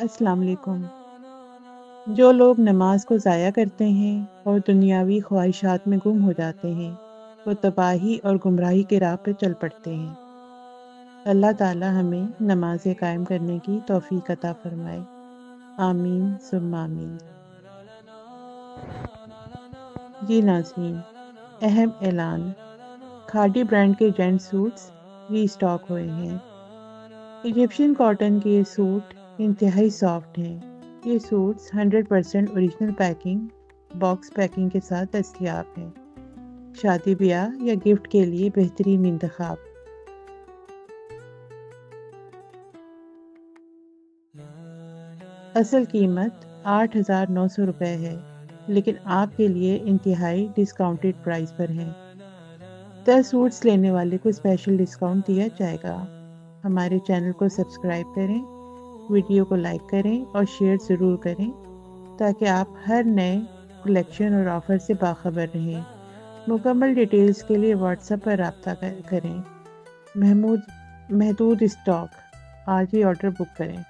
अस्सलाम वालेकुम। जो लोग नमाज को ज़ाया करते हैं और दुनियावी ख्वाहिशात में गुम हो जाते हैं, वो तबाही और गुमराही की राह पे चल पड़ते हैं। अल्लाह ताला हमें नमाज़ें कायम करने की तौफ़ीक अता फ़रमाए। आमीन सुम्मा आमीन। जी नाज़रीन, अहम ऐलान, खादी ब्रांड के जेंट्स सूट्स रीस्टॉक हुए हैं। इजिप्शियन कॉटन के ये सूट इंतहाई सॉफ्ट हैं। ये suits 100% original packing, box packing के साथ दस्तयाब हैं। शादी ब्याह या गिफ्ट के लिए बेहतरीन इंतखाब। असल कीमत 8,900 रुपये है, लेकिन आपके लिए इंतहाई डिस्काउंटेड प्राइस पर है। 10 सूट्स लेने वाले को स्पेशल डिस्काउंट दिया जाएगा। हमारे चैनल को सब्सक्राइब करें, वीडियो को लाइक करें और शेयर ज़रूर करें ताकि आप हर नए कलेक्शन और ऑफ़र से बाखबर रहें। मुकम्मल डिटेल्स के लिए व्हाट्सएप पर रब्ता करें। महदूद स्टॉक, आज ही ऑर्डर बुक करें।